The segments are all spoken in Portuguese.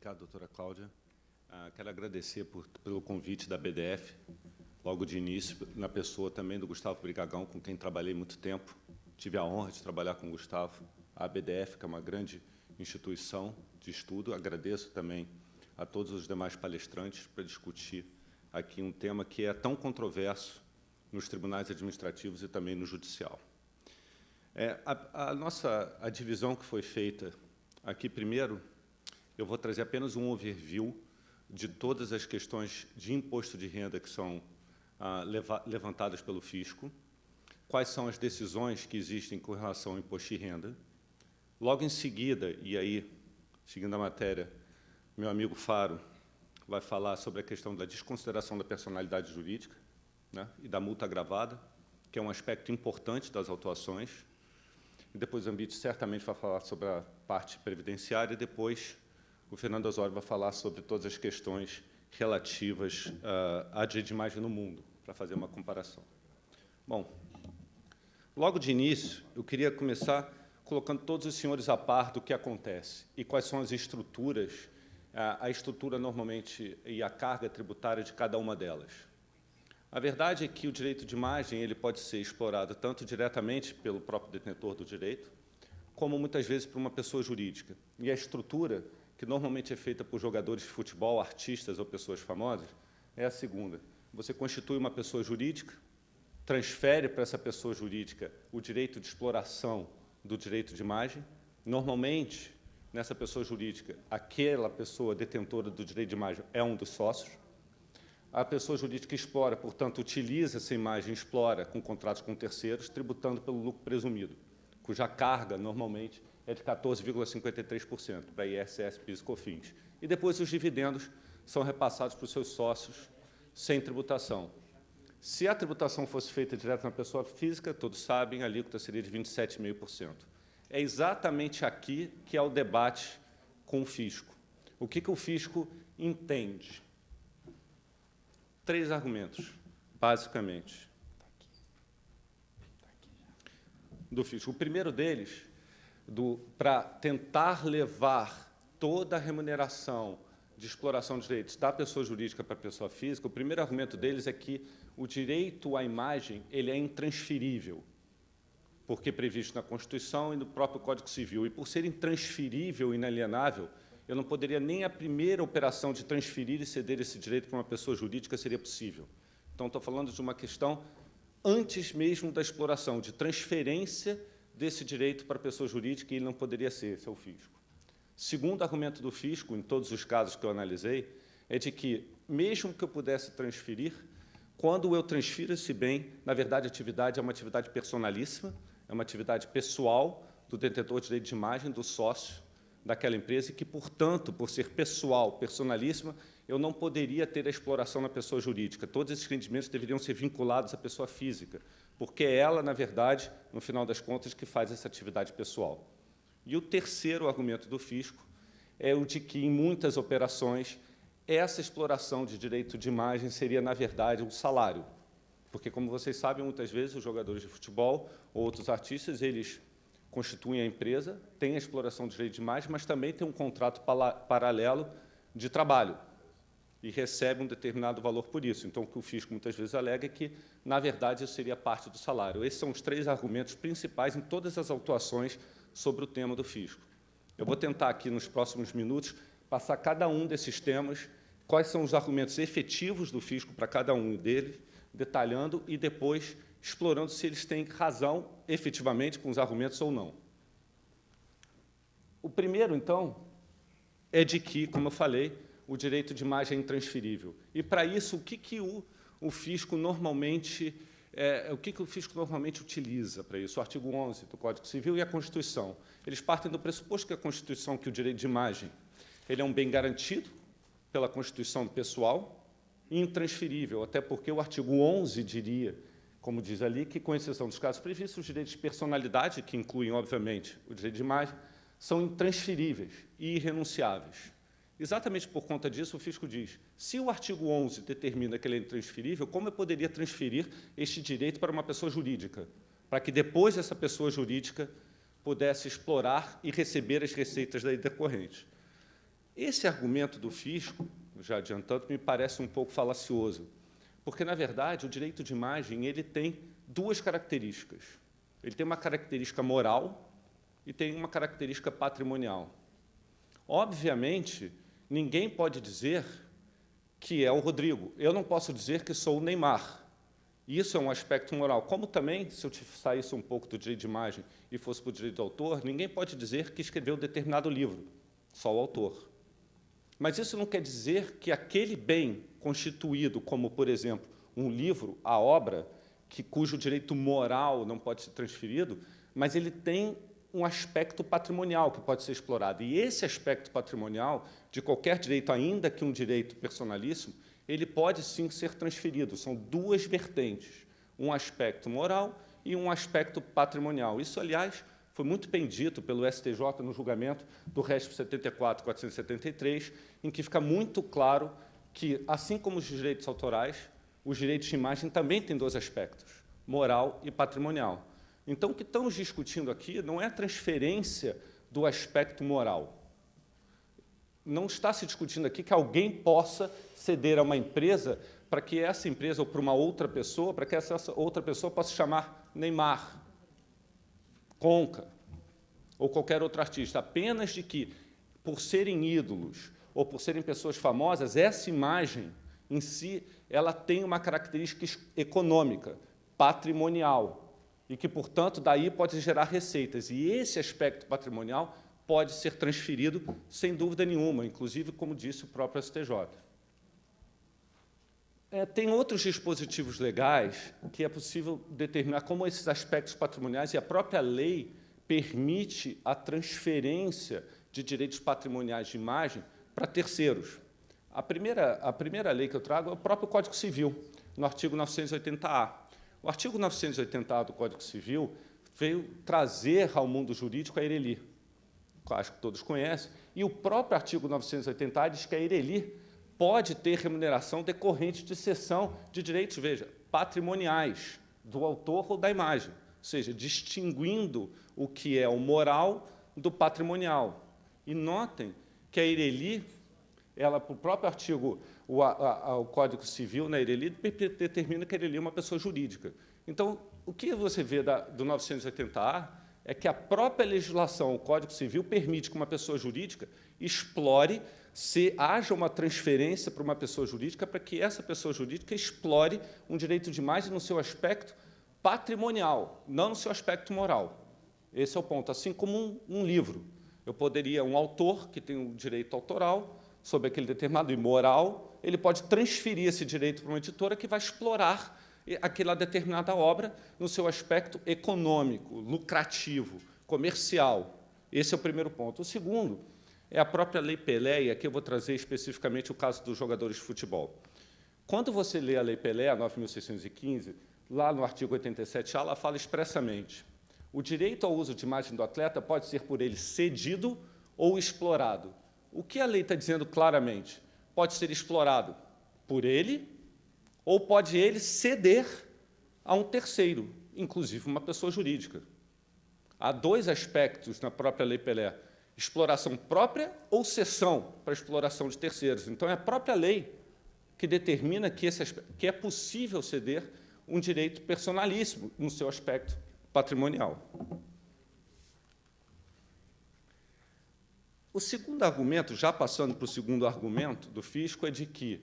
Obrigado, doutora Cláudia. Quero agradecer pelo convite da BDF, logo de início, na pessoa também do Gustavo Brigagão, com quem trabalhei muito tempo. Tive a honra de trabalhar com o Gustavo. A BDF, que é uma grande instituição de estudo. Agradeço também a todos os demais palestrantes para discutir aqui um tema que é tão controverso nos tribunais administrativos e também no judicial. A divisão que foi feita aqui, primeiro, eu vou trazer apenas um overview de todas as questões de imposto de renda que são levantadas pelo fisco, quais são as decisões que existem com relação ao imposto de renda. Logo em seguida, e aí, seguindo a matéria, meu amigo Faro vai falar sobre a questão da desconsideração da personalidade jurídica, né, e da multa agravada, que é um aspecto importante das autuações. E depois o Ambit certamente vai falar sobre a parte previdenciária, e depois o Fernando Osório vai falar sobre todas as questões relativas à direito de imagem no mundo, para fazer uma comparação. Bom, logo de início, eu queria começar colocando todos os senhores a par do que acontece e quais são as estruturas, a estrutura normalmente e a carga tributária de cada uma delas. A verdade é que o direito de imagem ele pode ser explorado tanto diretamente pelo próprio detentor do direito, como muitas vezes por uma pessoa jurídica. E a estrutura, que normalmente é feita por jogadores de futebol, artistas ou pessoas famosas, é a segunda. Você constitui uma pessoa jurídica, transfere para essa pessoa jurídica o direito de exploração do direito de imagem. Normalmente, nessa pessoa jurídica, aquela pessoa detentora do direito de imagem é um dos sócios. A pessoa jurídica explora, portanto, utiliza essa imagem, explora com contratos com terceiros, tributando pelo lucro presumido, cuja carga, normalmente, é de 14,53% para ISS, PIS e COFINS. E depois os dividendos são repassados para os seus sócios sem tributação. Se a tributação fosse feita direto na pessoa física, todos sabem, a alíquota seria de 27,5%. É exatamente aqui que é o debate com o fisco. O que o fisco entende? 3 argumentos, basicamente, do fisco. O primeiro deles, para tentar levar toda a remuneração de exploração de direitos da pessoa jurídica para a pessoa física, o primeiro argumento deles é que o direito à imagem ele é intransferível, porque é previsto na Constituição e no próprio Código Civil. E, por ser intransferível e inalienável, eu não poderia nem a primeira operação de transferir e ceder esse direito para uma pessoa jurídica seria possível. Então, estou falando de uma questão antes mesmo da exploração, de transferência desse direito para a pessoa jurídica, e ele não poderia ser, esse é o fisco. Segundo argumento do fisco, em todos os casos que eu analisei, é de que, mesmo que eu pudesse transferir, quando eu transfiro esse bem, na verdade, a atividade é uma atividade personalíssima, é uma atividade pessoal do detentor de direito de imagem, do sócio daquela empresa, e que, portanto, por ser pessoal, personalíssima, eu não poderia ter a exploração na pessoa jurídica. Todos esses rendimentos deveriam ser vinculados à pessoa física, porque é ela, na verdade, no final das contas, que faz essa atividade pessoal. E o terceiro argumento do fisco é o de que, em muitas operações, essa exploração de direito de imagem seria, na verdade, um salário. Porque, como vocês sabem, muitas vezes os jogadores de futebol ou outros artistas, eles constituem a empresa, têm a exploração de direito de imagem, mas também tem um contrato paralelo de trabalho e recebe um determinado valor por isso. Então, o que o fisco muitas vezes alega é que, na verdade, isso seria parte do salário. Esses são os 3 argumentos principais em todas as autuações sobre o tema do fisco. Eu vou tentar aqui, nos próximos minutos, passar cada um desses temas, quais são os argumentos efetivos do fisco para cada um deles, detalhando e depois explorando se eles têm razão, efetivamente, com os argumentos ou não. O primeiro, então, é de que, como eu falei, o direito de imagem é intransferível. E, para isso, o que o fisco normalmente utiliza para isso? O artigo 11 do Código Civil e a Constituição. Eles partem do pressuposto que a Constituição, que o direito de imagem ele é um bem garantido pela Constituição pessoal e intransferível, até porque o artigo 11 diria, como diz ali, que, com exceção dos casos previstos, os direitos de personalidade, que incluem, obviamente, o direito de imagem, são intransferíveis e irrenunciáveis. Exatamente por conta disso, o fisco diz, se o artigo 11 determina que ele é intransferível, como eu poderia transferir este direito para uma pessoa jurídica, para que depois essa pessoa jurídica pudesse explorar e receber as receitas daí decorrentes? Esse argumento do fisco, já adiantando, me parece um pouco falacioso, porque, na verdade, o direito de imagem ele tem duas características. Ele tem uma característica moral e tem uma característica patrimonial. Obviamente, ninguém pode dizer que é o Rodrigo. Eu não posso dizer que sou o Neymar. Isso é um aspecto moral. Como também, se eu saísse um pouco do direito de imagem e fosse para o direito do autor, ninguém pode dizer que escreveu determinado livro, só o autor. Mas isso não quer dizer que aquele bem constituído como, por exemplo, um livro, a obra, cujo direito moral não pode ser transferido, mas ele tem um aspecto patrimonial que pode ser explorado. E esse aspecto patrimonial de qualquer direito, ainda que um direito personalíssimo, ele pode, sim, ser transferido. São duas vertentes, um aspecto moral e um aspecto patrimonial. Isso, aliás, foi muito bem dito pelo STJ no julgamento do RESP 74.473, em que fica muito claro que, assim como os direitos autorais, os direitos de imagem também têm dois aspectos, moral e patrimonial. Então, o que estamos discutindo aqui não é a transferência do aspecto moral. Não está se discutindo aqui que alguém possa ceder a uma empresa para que essa empresa, ou para uma outra pessoa, para que essa outra pessoa possa chamar Neymar, Conca, ou qualquer outro artista, apenas de que, por serem ídolos ou por serem pessoas famosas, essa imagem, em si, ela tem uma característica econômica, patrimonial, e que, portanto, daí pode gerar receitas. E esse aspecto patrimonial pode ser transferido, sem dúvida nenhuma, inclusive, como disse o próprio STJ. Tem outros dispositivos legais que é possível determinar como esses aspectos patrimoniais, e a própria lei permite a transferência de direitos patrimoniais de imagem para terceiros. A primeira lei que eu trago é o próprio Código Civil, no artigo 980-A. O artigo 980-A do Código Civil veio trazer ao mundo jurídico a Ireli, que acho que todos conhecem, e o próprio artigo 980-A diz que a Ireli pode ter remuneração decorrente de cessão de direitos, veja, patrimoniais do autor ou da imagem, ou seja, distinguindo o que é o moral do patrimonial. E notem que a Ireli, ela, para o próprio artigo, o Código Civil, na Ireli, determina que a Ireli é uma pessoa jurídica. Então, o que você vê do 980-A é que a própria legislação, o Código Civil, permite que uma pessoa jurídica explore, se haja uma transferência para uma pessoa jurídica, para que essa pessoa jurídica explore um direito de imagem no seu aspecto patrimonial, não no seu aspecto moral. Esse é o ponto. Assim como um livro. Eu poderia, um autor que tem um direito autoral sobre aquele determinado imoral, ele pode transferir esse direito para uma editora que vai explorar aquela determinada obra no seu aspecto econômico, lucrativo, comercial. Esse é o primeiro ponto. O segundo é a própria Lei Pelé, e aqui eu vou trazer especificamente o caso dos jogadores de futebol. Quando você lê a Lei Pelé, a 9.615, lá no artigo 87A, ela fala expressamente: o direito ao uso de imagem do atleta pode ser por ele cedido ou explorado. O que a lei está dizendo claramente? Pode ser explorado por ele ou pode ele ceder a um terceiro, inclusive uma pessoa jurídica. Há dois aspectos na própria Lei Pelé: exploração própria ou cessão para exploração de terceiros. Então, é a própria lei que determina que é possível ceder um direito personalíssimo no seu aspecto patrimonial. O segundo argumento, já passando para o segundo argumento do fisco, é de que,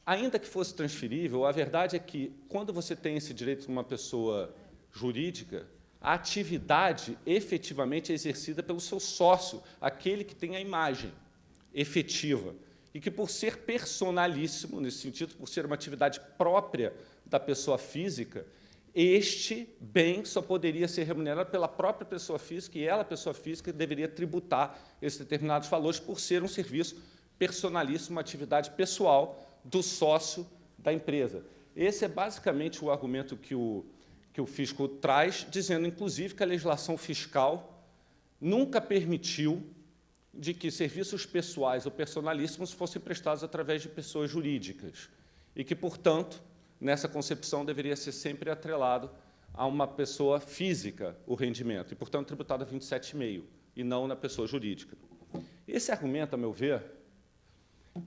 ainda que fosse transferível, a verdade é que, quando você tem esse direito de uma pessoa jurídica, a atividade efetivamente é exercida pelo seu sócio, aquele que tem a imagem efetiva, e que, por ser personalíssimo, nesse sentido, por ser uma atividade própria da pessoa física, este bem só poderia ser remunerado pela própria pessoa física, e ela, pessoa física, deveria tributar esses determinados valores por ser um serviço personalíssimo, uma atividade pessoal do sócio da empresa. Esse é basicamente o argumento que o fisco traz, dizendo, inclusive, que a legislação fiscal nunca permitiu de que serviços pessoais ou personalíssimos fossem prestados através de pessoas jurídicas e que, portanto, nessa concepção, deveria ser sempre atrelado a uma pessoa física o rendimento, e, portanto, tributado a 27,5%, e não na pessoa jurídica. Esse argumento, a meu ver,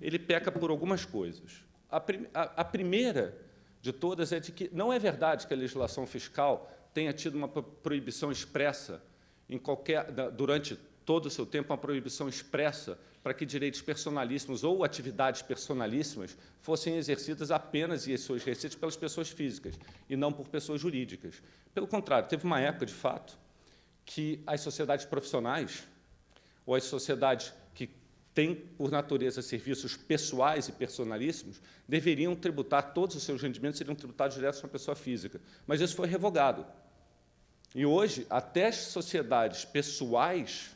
ele peca por algumas coisas. A primeira de todas é de que não é verdade que a legislação fiscal tenha tido uma proibição expressa, durante todo o seu tempo, uma proibição expressa para que direitos personalíssimos ou atividades personalíssimas fossem exercidas apenas e suas receitas pelas pessoas físicas e não por pessoas jurídicas. Pelo contrário, teve uma época, de fato, que as sociedades profissionais ou as sociedades que têm, por natureza, serviços pessoais e personalíssimos, deveriam tributar, todos os seus rendimentos seriam tributados direto com a pessoa física. Mas isso foi revogado. E hoje, até as sociedades pessoais,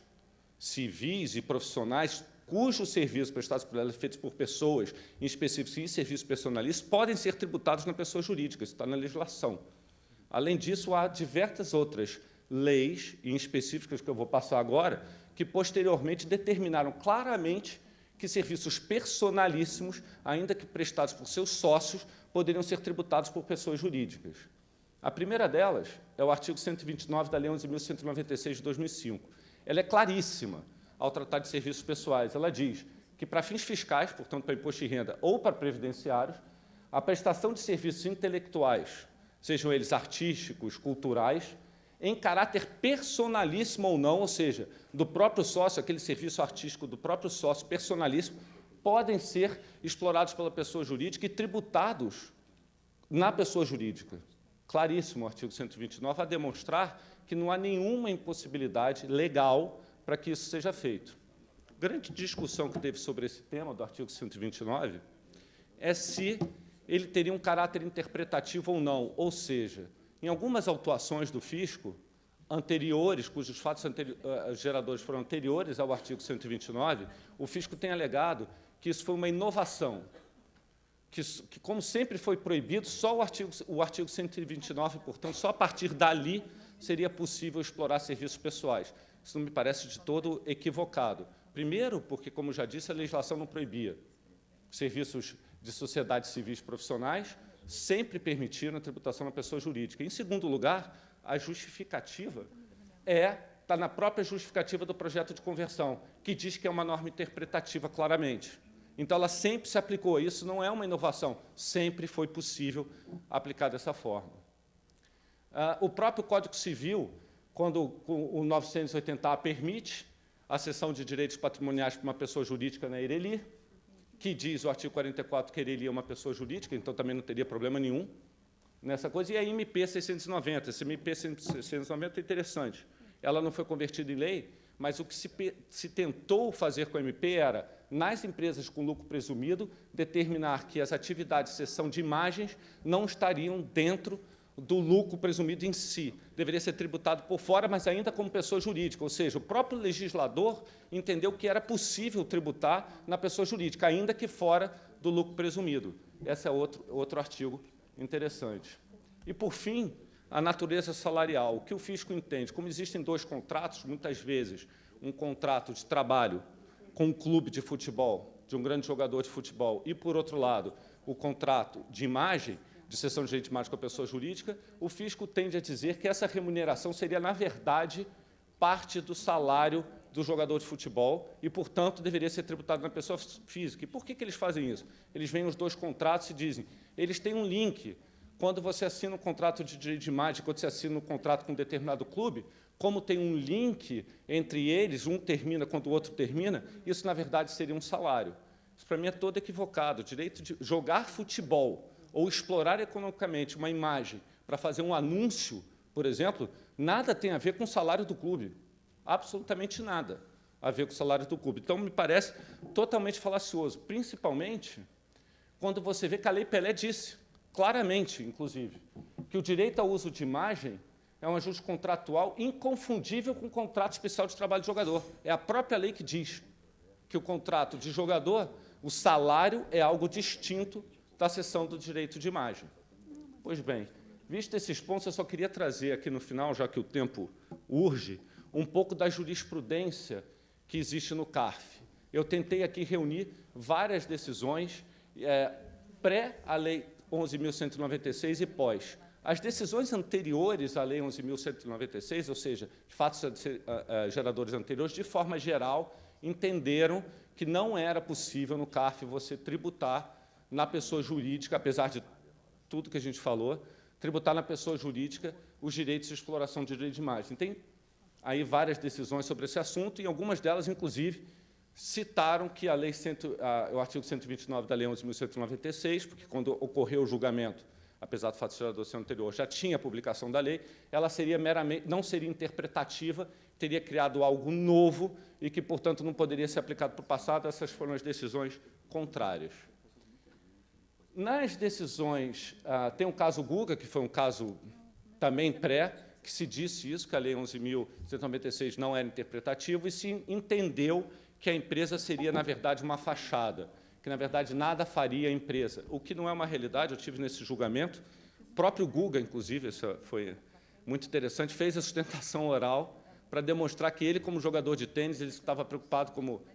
civis e profissionais, cujos serviços prestados por elas, feitos por pessoas, em específico, e serviços personalistas, podem ser tributados na pessoa jurídica, isso está na legislação. Além disso, há diversas outras leis, em específicas, que eu vou passar agora, que posteriormente determinaram claramente que serviços personalíssimos, ainda que prestados por seus sócios, poderiam ser tributados por pessoas jurídicas. A primeira delas é o artigo 129 da Lei 11.196, de 2005. Ela é claríssima ao tratar de serviços pessoais. Ela diz que, para fins fiscais, portanto, para imposto de renda ou para previdenciários, a prestação de serviços intelectuais, sejam eles artísticos, culturais, em caráter personalíssimo ou não, ou seja, do próprio sócio, aquele serviço artístico do próprio sócio personalíssimo, podem ser explorados pela pessoa jurídica e tributados na pessoa jurídica. Claríssimo o artigo 129, a demonstrar que não há nenhuma impossibilidade legal para que isso seja feito. A grande discussão que teve sobre esse tema do artigo 129 é se ele teria um caráter interpretativo ou não, ou seja, em algumas autuações do fisco anteriores, cujos fatos geradores foram anteriores ao artigo 129, o fisco tem alegado que isso foi uma inovação, que como sempre foi proibido, só o artigo 129, portanto, só a partir dali seria possível explorar serviços pessoais. Isso não me parece de todo equivocado. Primeiro, porque, como já disse, a legislação não proibia. Serviços de sociedades civis profissionais sempre permitiram a tributação na pessoa jurídica. Em segundo lugar, a justificativa está na própria justificativa do projeto de conversão, que diz que é uma norma interpretativa claramente. Então, ela sempre se aplicou. Isso não é uma inovação, sempre foi possível aplicar dessa forma. O próprio Código Civil, quando o 980A permite a cessão de direitos patrimoniais para uma pessoa jurídica na Ireli, que diz o artigo 44 que a Ireli é uma pessoa jurídica, então também não teria problema nenhum nessa coisa, e a MP 690. Essa MP 690 é interessante. Ela não foi convertida em lei, mas o que se tentou fazer com a MP era, nas empresas com lucro presumido, determinar que as atividades de cessão de imagens não estariam dentro do lucro presumido em si. Deveria ser tributado por fora, mas ainda como pessoa jurídica, ou seja, o próprio legislador entendeu que era possível tributar na pessoa jurídica, ainda que fora do lucro presumido. Esse é outro artigo interessante. E, por fim, a natureza salarial. O que o fisco entende? Como existem dois contratos, muitas vezes, um contrato de trabalho com um clube de futebol, de um grande jogador de futebol, e, por outro lado, o contrato de imagem, de cessão de direito de imagem com a pessoa jurídica, o fisco tende a dizer que essa remuneração seria, na verdade, parte do salário do jogador de futebol e, portanto, deveria ser tributado na pessoa física. E por que eles fazem isso? Eles veem os dois contratos e dizem, eles têm um link. Quando você assina um contrato de direito de imagem, quando você assina um contrato com um determinado clube, como tem um link entre eles, um termina quando o outro termina, isso, na verdade, seria um salário. Isso, para mim, é todo equivocado. O direito de jogar futebol ou explorar economicamente uma imagem para fazer um anúncio, por exemplo, nada tem a ver com o salário do clube. Absolutamente nada a ver com o salário do clube. Então, me parece totalmente falacioso, principalmente quando você vê que a Lei Pelé disse, claramente, inclusive, que o direito ao uso de imagem é um ajuste contratual inconfundível com o contrato especial de trabalho de jogador. É a própria lei que diz que o contrato de jogador, o salário é algo distinto da cessão do direito de imagem. Pois bem, visto esses pontos, eu só queria trazer aqui no final, já que o tempo urge, um pouco da jurisprudência que existe no CARF. Eu tentei aqui reunir várias decisões pré a Lei 11.196 e pós. As decisões anteriores à Lei 11.196, ou seja, fatos geradores anteriores, de forma geral, entenderam que não era possível no CARF você tributar na pessoa jurídica, apesar de tudo que a gente falou, tributar na pessoa jurídica os direitos de exploração de direito de imagem. Tem aí várias decisões sobre esse assunto, e algumas delas, inclusive, citaram que a lei o artigo 129 da Lei 11.196, porque quando ocorreu o julgamento, apesar do fato de ser a adoção anterior, já tinha a publicação da lei, ela seria meramente, não seria interpretativa, teria criado algo novo e que, portanto, não poderia ser aplicado para o passado. Essas foram as decisões contrárias. Nas decisões, tem o caso Guga, que foi um caso também que se disse isso, que a Lei 11.196 não era interpretativa, e se entendeu que a empresa seria, na verdade, uma fachada, que, na verdade, nada faria a empresa, o que não é uma realidade. Eu tive nesse julgamento. O próprio Guga, inclusive, isso foi muito interessante, fez a sustentação oral para demonstrar que ele, como jogador de tênis, ele estava preocupado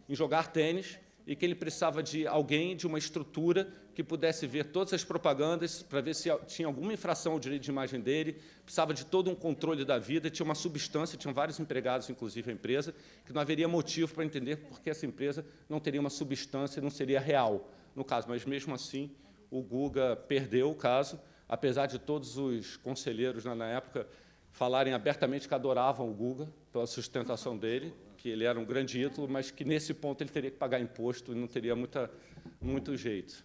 em jogar tênis e que ele precisava de alguém, de uma estrutura que pudesse ver todas as propagandas para ver se tinha alguma infração ao direito de imagem dele, precisava de todo um controle da vida, tinha uma substância, tinham vários empregados, inclusive a empresa, que não haveria motivo para entender por que essa empresa não teria uma substância e não seria real no caso. Mas, mesmo assim, o Guga perdeu o caso, apesar de todos os conselheiros na época falarem abertamente que adoravam o Guga pela sustentação dele, que ele era um grande ídolo, mas que, nesse ponto, ele teria que pagar imposto e não teria muito jeito.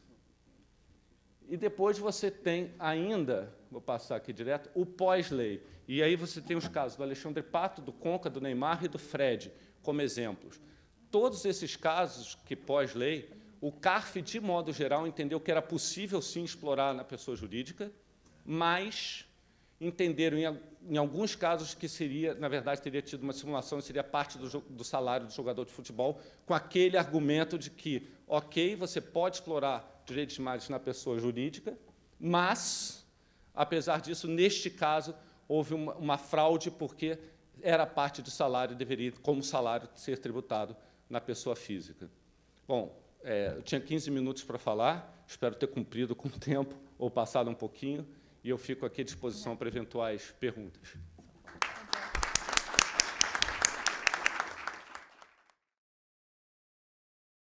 E depois você tem ainda, vou passar aqui direto, o pós-lei. E aí você tem os casos do Alexandre Pato, do Conca, do Neymar e do Fred, como exemplos. Todos esses casos que, pós-lei, o CARF, de modo geral, entendeu que era possível, sim, explorar na pessoa jurídica, mas entenderam, em alguns casos, que seria, na verdade, teria tido uma simulação e seria parte do salário do jogador de futebol, com aquele argumento de que, ok, você pode explorar direitos de imagem na pessoa jurídica, mas, apesar disso, neste caso, houve uma fraude, porque era parte do salário e deveria, como salário, ser tributado na pessoa física. Bom, eu tinha 15 minutos para falar, espero ter cumprido com o tempo ou passado um pouquinho, e eu fico aqui à disposição para eventuais perguntas.